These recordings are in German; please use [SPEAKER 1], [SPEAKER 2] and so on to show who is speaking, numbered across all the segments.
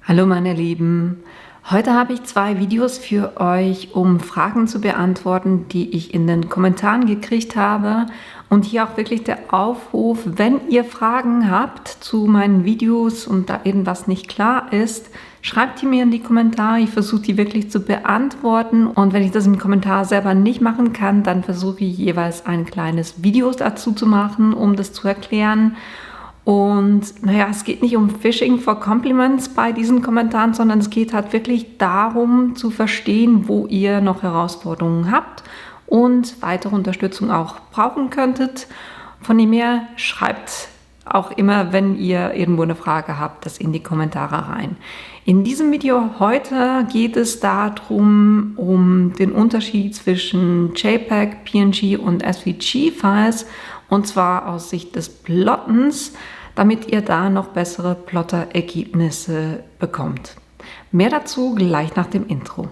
[SPEAKER 1] Hallo meine Lieben, heute habe ich 2 Videos für euch, um Fragen zu beantworten, die ich in den Kommentaren gekriegt habe. Und hier auch wirklich der Aufruf, wenn ihr Fragen habt zu meinen Videos und da irgendwas nicht klar ist, schreibt die mir in die Kommentare, ich versuche die wirklich zu beantworten. Und wenn ich das im Kommentar selber nicht machen kann, dann versuche ich jeweils ein kleines Video dazu zu machen, um das zu erklären. Und naja, es geht nicht um Phishing for Compliments bei diesen Kommentaren, sondern es geht halt wirklich darum zu verstehen, wo ihr noch Herausforderungen habt und weitere Unterstützung auch brauchen könntet. Von dem her schreibt auch immer, wenn ihr irgendwo eine Frage habt, das in die Kommentare rein. In diesem Video heute geht es darum, um den Unterschied zwischen JPEG, PNG und SVG-Files, und zwar aus Sicht des Plottens, damit ihr da noch bessere Plotter-Ergebnisse bekommt. Mehr dazu gleich nach dem Intro.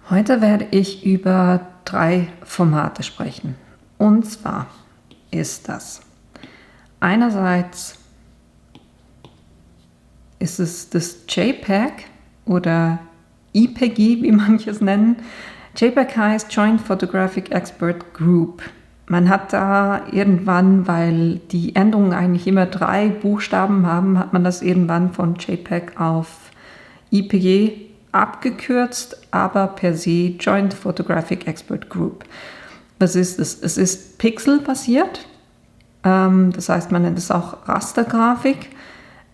[SPEAKER 1] Heute werde ich über 3 Formate sprechen. Und zwar ist das einerseits ist es das JPEG oder IPG, wie manche es nennen. JPEG heißt Joint Photographic Expert Group. Man hat da irgendwann, weil die Endungen eigentlich immer 3 Buchstaben haben, hat man das irgendwann von JPEG auf IPG abgekürzt, aber per se Joint Photographic Expert Group. Was ist es? Es ist pixelbasiert, das heißt, man nennt es auch Rastergrafik.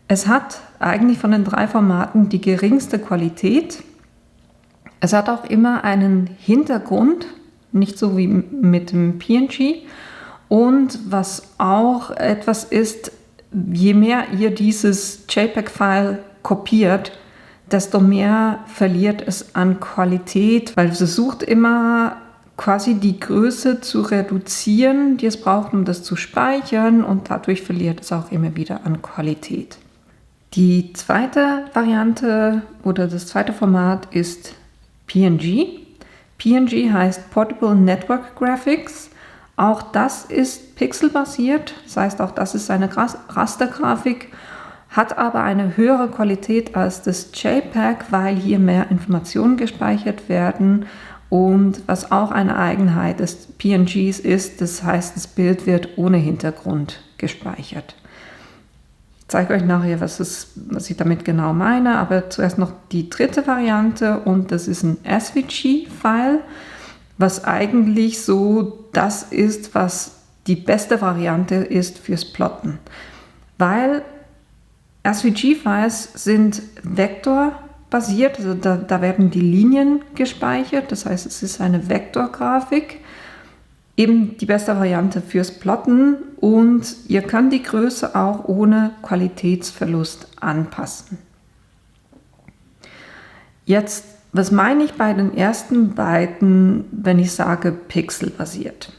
[SPEAKER 1] Es hat eigentlich von den 3 Formaten die geringste Qualität. Es hat auch immer einen Hintergrund, nicht so wie mit dem PNG. Und was auch etwas ist, je mehr ihr dieses JPEG-File kopiert, desto mehr verliert es an Qualität, weil es versucht immer quasi die Größe zu reduzieren, die es braucht, um das zu speichern, und dadurch verliert es auch immer wieder an Qualität. Die zweite Variante oder das zweite Format ist PNG. PNG heißt Portable Network Graphics. Auch das ist pixelbasiert, das heißt, auch das ist eine Rastergrafik, hat aber eine höhere Qualität als das JPEG, weil hier mehr Informationen gespeichert werden. Und was auch eine Eigenheit des PNGs ist, das heißt, das Bild wird ohne Hintergrund gespeichert. Ich zeige euch nachher, was ich damit genau meine, aber zuerst noch die dritte Variante, und das ist ein SVG-File, was eigentlich so das ist, was die beste Variante ist fürs Plotten. Weil SVG-Files sind vektorbasiert, also da werden die Linien gespeichert, das heißt, es ist eine Vektorgrafik. Eben die beste Variante fürs Plotten, und ihr könnt die Größe auch ohne Qualitätsverlust anpassen. Jetzt, was meine ich bei den ersten beiden, wenn ich sage pixelbasiert?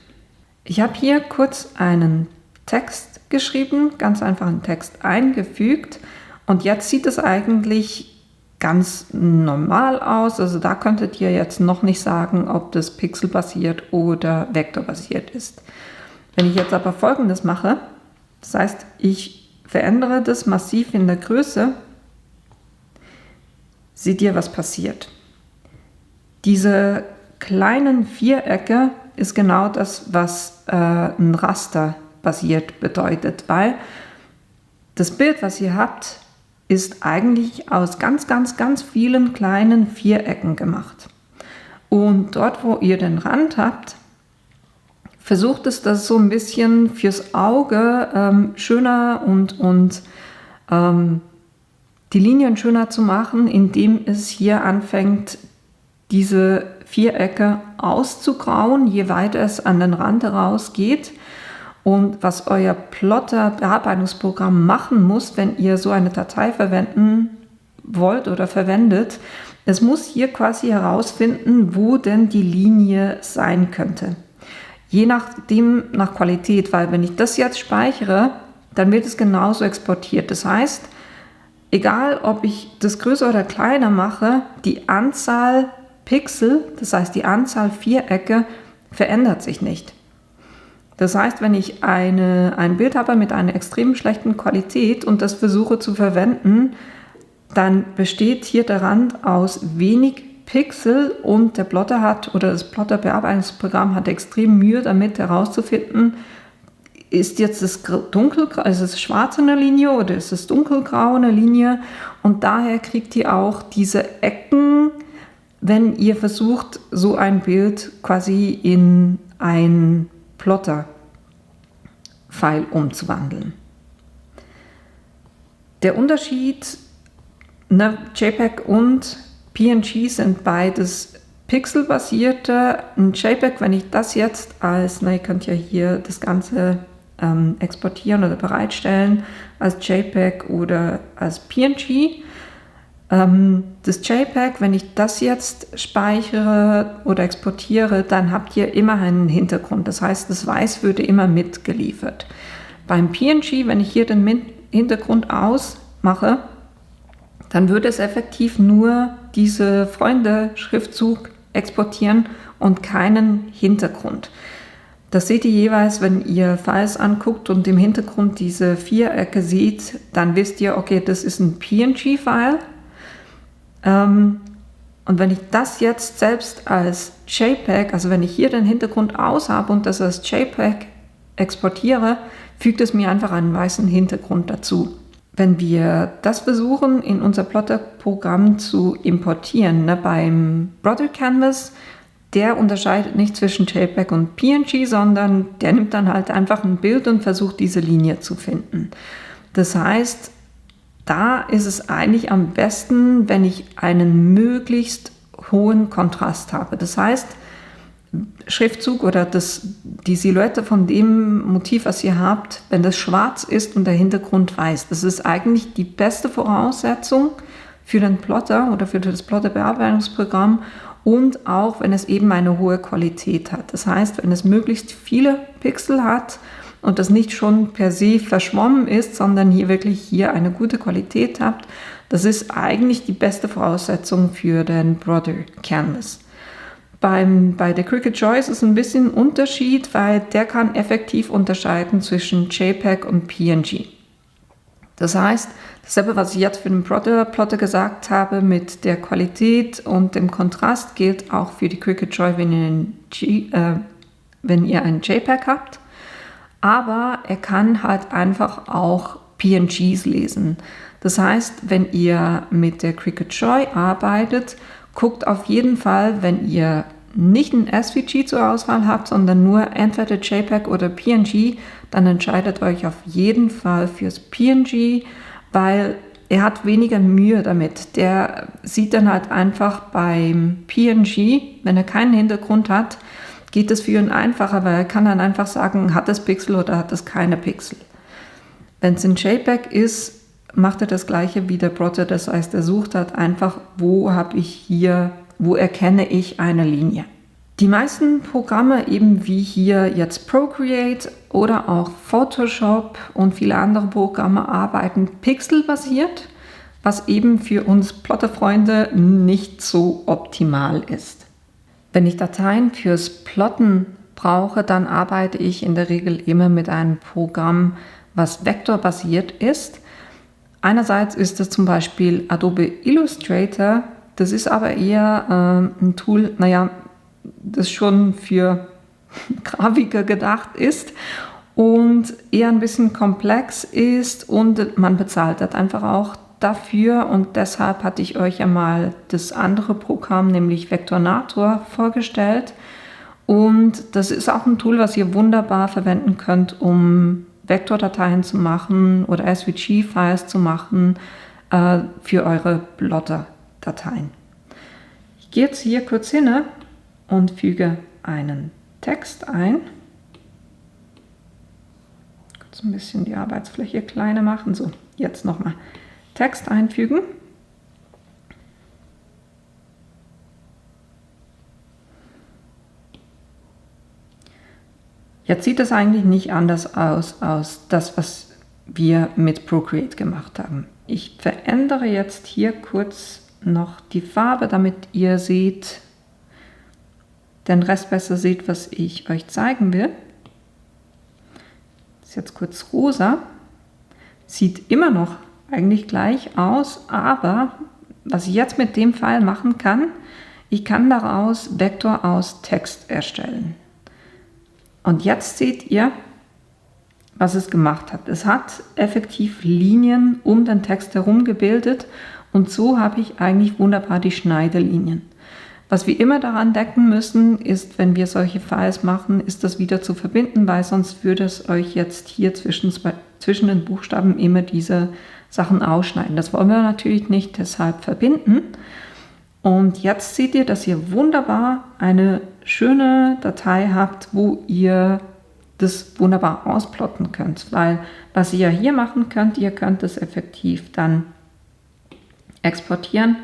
[SPEAKER 1] Ich habe hier kurz einen Text geschrieben, ganz einfach einen Text eingefügt, und jetzt sieht es eigentlich ganz normal aus, also da könntet ihr jetzt noch nicht sagen, ob das pixelbasiert oder vektorbasiert ist. Wenn ich jetzt aber Folgendes mache, das heißt, ich verändere das massiv in der Größe, seht ihr, was passiert. Diese kleinen Vierecke ist genau das, was ein Raster basiert bedeutet, weil das Bild, was ihr habt, ist eigentlich aus ganz, ganz, ganz vielen kleinen Vierecken gemacht. Und dort, wo ihr den Rand habt, versucht es das so ein bisschen fürs Auge schöner und die Linien schöner zu machen, indem es hier anfängt, diese Vierecke auszugrauen, je weiter es an den Rand herausgeht. Und was euer Plotter-Bearbeitungsprogramm machen muss, wenn ihr so eine Datei verwenden wollt oder verwendet, es muss hier quasi herausfinden, wo denn die Linie sein könnte. Je nachdem, nach Qualität, weil wenn ich das jetzt speichere, dann wird es genauso exportiert. Das heißt, egal ob ich das größer oder kleiner mache, die Anzahl Pixel, das heißt die Anzahl Vierecke, verändert sich nicht. Das heißt, wenn ich ein Bild habe mit einer extrem schlechten Qualität und das versuche zu verwenden, dann besteht hier der Rand aus wenig Pixel und der Plotter hat oder das Plotterbearbeitungsprogramm hat extrem Mühe damit herauszufinden, ist jetzt das dunkelgrau, ist es schwarz eine Linie oder ist es dunkelgrau eine Linie, und daher kriegt ihr auch diese Ecken, wenn ihr versucht, so ein Bild quasi in ein Plotter-File umzuwandeln. Der Unterschied, JPEG und PNG sind beides pixelbasierte. Ein JPEG, wenn ich das jetzt ihr könnt ja hier das Ganze exportieren oder bereitstellen als JPEG oder als PNG. Das JPEG, wenn ich das jetzt speichere oder exportiere, dann habt ihr immer einen Hintergrund. Das heißt, das Weiß würde immer mitgeliefert. Beim PNG, wenn ich hier den Hintergrund ausmache, dann würde es effektiv nur diese Freunde-Schriftzug exportieren und keinen Hintergrund. Das seht ihr jeweils, wenn ihr Files anguckt und im Hintergrund diese Vierecke seht, dann wisst ihr, okay, das ist ein PNG-File. Und wenn ich das jetzt selbst als JPEG, also wenn ich hier den Hintergrund aus habe und das als JPEG exportiere, fügt es mir einfach einen weißen Hintergrund dazu. Wenn wir das versuchen, in unser Plotter-Programm zu importieren, beim Brother Canvas, der unterscheidet nicht zwischen JPEG und PNG, sondern der nimmt dann halt einfach ein Bild und versucht, diese Linie zu finden. Das heißt, da ist es eigentlich am besten, wenn ich einen möglichst hohen Kontrast habe. Das heißt, Schriftzug oder die Silhouette von dem Motiv, was ihr habt, wenn das schwarz ist und der Hintergrund weiß, das ist eigentlich die beste Voraussetzung für den Plotter oder für das Plotterbearbeitungsprogramm und auch, wenn es eben eine hohe Qualität hat. Das heißt, wenn es möglichst viele Pixel hat und das nicht schon per se verschwommen ist, sondern hier wirklich eine gute Qualität habt, das ist eigentlich die beste Voraussetzung für den Brother Canvas. Bei der Cricut Joy ist es ein bisschen ein Unterschied, weil der kann effektiv unterscheiden zwischen JPEG und PNG. Das heißt, dasselbe, was ich jetzt für den Plotter gesagt habe, mit der Qualität und dem Kontrast, gilt auch für die Cricut Joy, wenn ihr ein JPEG habt. Aber er kann halt einfach auch PNGs lesen. Das heißt, wenn ihr mit der Cricut Joy arbeitet, guckt auf jeden Fall, wenn ihr nicht ein SVG zur Auswahl habt, sondern nur entweder JPEG oder PNG, dann entscheidet euch auf jeden Fall fürs PNG, weil er hat weniger Mühe damit. Der sieht dann halt einfach beim PNG, wenn er keinen Hintergrund hat, geht es für ihn einfacher, weil er kann dann einfach sagen, hat es Pixel oder hat es keine Pixel. Wenn es ein JPEG ist, macht er das gleiche wie der Plotter, das heißt, er sucht halt einfach, wo erkenne ich eine Linie. Die meisten Programme, eben wie hier jetzt Procreate oder auch Photoshop und viele andere Programme, arbeiten pixelbasiert, was eben für uns Plotterfreunde nicht so optimal ist. Wenn ich Dateien fürs Plotten brauche, dann arbeite ich in der Regel immer mit einem Programm, was vektorbasiert ist. Einerseits ist es zum Beispiel Adobe Illustrator, das ist aber eher ein Tool, das schon für Grafiker gedacht ist und eher ein bisschen komplex ist und man bezahlt das einfach auch dafür, und deshalb hatte ich euch ja mal das andere Programm, nämlich Vectornator, vorgestellt, und das ist auch ein Tool, was ihr wunderbar verwenden könnt, um Vektordateien zu machen oder SVG-Files zu machen für eure Plotter-Dateien. Ich gehe jetzt hier kurz hin und füge einen Text ein. Kurz ein bisschen die Arbeitsfläche kleiner machen. So, jetzt nochmal Text einfügen. Jetzt sieht es eigentlich nicht anders aus das, was wir mit Procreate gemacht haben. Ich verändere jetzt hier kurz noch die Farbe, damit ihr seht, den Rest besser seht, was ich euch zeigen will. Das ist jetzt kurz rosa. Sieht immer noch eigentlich gleich aus, aber was ich jetzt mit dem Pfeil machen kann, ich kann daraus Vektor aus Text erstellen. Und jetzt seht ihr, was es gemacht hat. Es hat effektiv Linien um den Text herum gebildet und so habe ich eigentlich wunderbar die Schneidelinien. Was wir immer daran denken müssen, ist, wenn wir solche Files machen, ist das wieder zu verbinden, weil sonst würde es euch jetzt hier zwischen den Buchstaben immer diese Sachen ausschneiden. Das wollen wir natürlich nicht, deshalb verbinden. Und jetzt seht ihr, dass ihr wunderbar eine schöne Datei habt, wo ihr das wunderbar ausplotten könnt. Weil was ihr hier machen könnt, ihr könnt es effektiv dann exportieren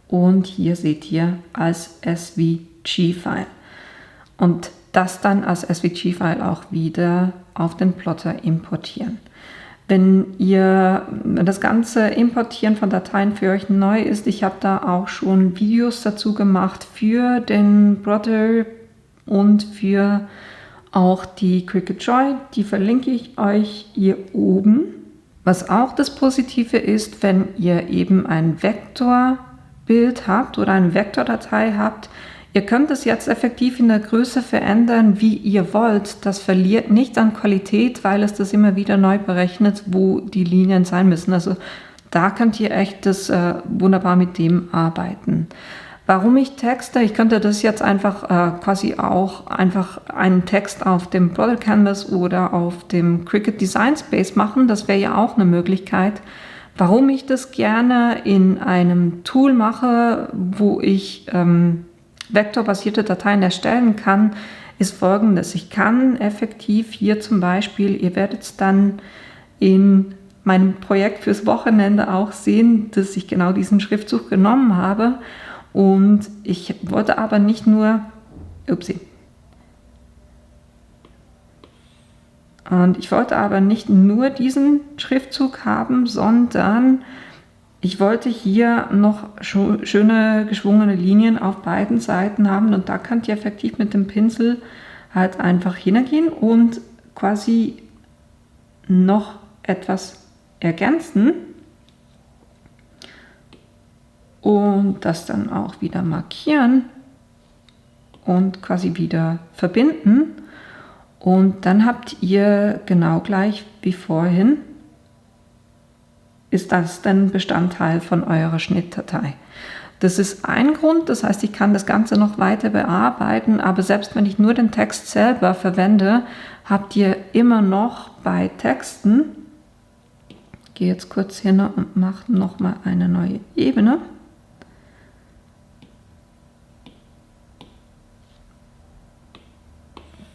[SPEAKER 1] und hier seht ihr als SVG-File. Und das dann als SVG-File auch wieder auf den Plotter importieren. Wenn das ganze Importieren von Dateien für euch neu ist, ich habe da auch schon Videos dazu gemacht für den Plotter und für auch die Cricut Joy, die verlinke ich euch hier oben. Was auch das Positive ist, wenn ihr eben ein Vektorbild habt oder eine Vektordatei habt, ihr könnt es jetzt effektiv in der Größe verändern, wie ihr wollt. Das verliert nicht an Qualität, weil es das immer wieder neu berechnet, wo die Linien sein müssen. Also da könnt ihr echt das wunderbar mit dem arbeiten. Warum ich Texte? Ich könnte das jetzt einfach quasi auch einfach einen Text auf dem Plotter Canvas oder auf dem Cricut Design Space machen. Das wäre ja auch eine Möglichkeit. Warum ich das gerne in einem Tool mache, wo ich vektorbasierte Dateien erstellen kann, ist folgendes. Ich kann effektiv hier zum Beispiel, ihr werdet es dann in meinem Projekt fürs Wochenende auch sehen, dass ich genau diesen Schriftzug genommen habe. Und ich wollte aber nicht nur, diesen Schriftzug haben, sondern ich wollte hier noch schöne geschwungene Linien auf beiden Seiten haben und da könnt ihr effektiv mit dem Pinsel halt einfach hingehen und quasi noch etwas ergänzen und das dann auch wieder markieren und quasi wieder verbinden und dann habt ihr genau gleich wie vorhin ist das dann Bestandteil von eurer Schnittdatei. Das ist ein Grund, das heißt, ich kann das Ganze noch weiter bearbeiten, aber selbst wenn ich nur den Text selber verwende, habt ihr immer noch bei Texten, ich gehe jetzt kurz hin und mache nochmal eine neue Ebene.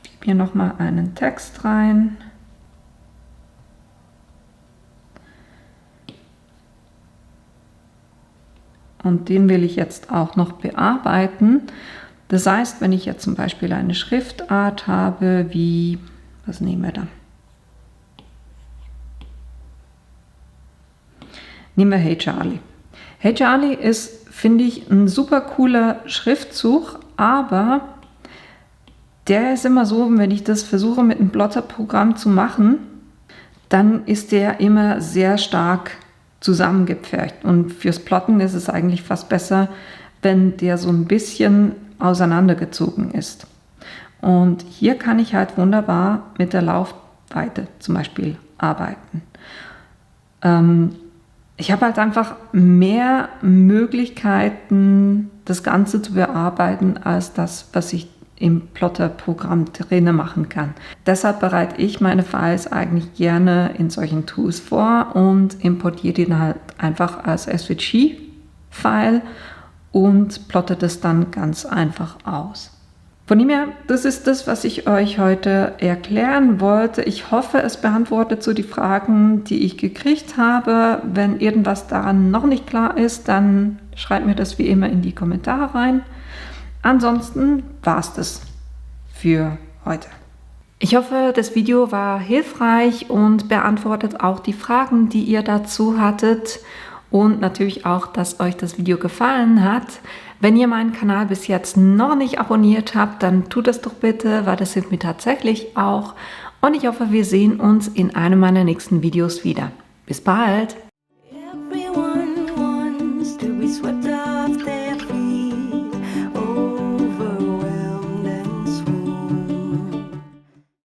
[SPEAKER 1] Gebe hier nochmal einen Text rein. Und den will ich jetzt auch noch bearbeiten. Das heißt, wenn ich jetzt zum Beispiel eine Schriftart habe, wie, was nehmen wir da? Nehmen wir Hey Charlie. Hey Charlie ist, finde ich, ein super cooler Schriftzug, aber der ist immer so, wenn ich das versuche mit einem Plotter-Programm zu machen, dann ist der immer sehr stark zusammengepfercht. Und fürs Plotten ist es eigentlich fast besser, wenn der so ein bisschen auseinandergezogen ist. Und hier kann ich halt wunderbar mit der Laufweite zum Beispiel arbeiten. Ich habe halt einfach mehr Möglichkeiten, das Ganze zu bearbeiten, als das, was ich im Plotter-Programm drin machen kann. Deshalb bereite ich meine Files eigentlich gerne in solchen Tools vor und importiere die dann halt einfach als SVG-File und plotte das dann ganz einfach aus. Von dem her, das ist das, was ich euch heute erklären wollte. Ich hoffe, es beantwortet so die Fragen, die ich gekriegt habe. Wenn irgendwas daran noch nicht klar ist, dann schreibt mir das wie immer in die Kommentare rein. Ansonsten war es das für heute. Ich hoffe, das Video war hilfreich und beantwortet auch die Fragen, die ihr dazu hattet und natürlich auch, dass euch das Video gefallen hat. Wenn ihr meinen Kanal bis jetzt noch nicht abonniert habt, dann tut das doch bitte, weil das hilft mir tatsächlich auch. Und ich hoffe, wir sehen uns in einem meiner nächsten Videos wieder. Bis bald!
[SPEAKER 2] Everyone wants to be swept up.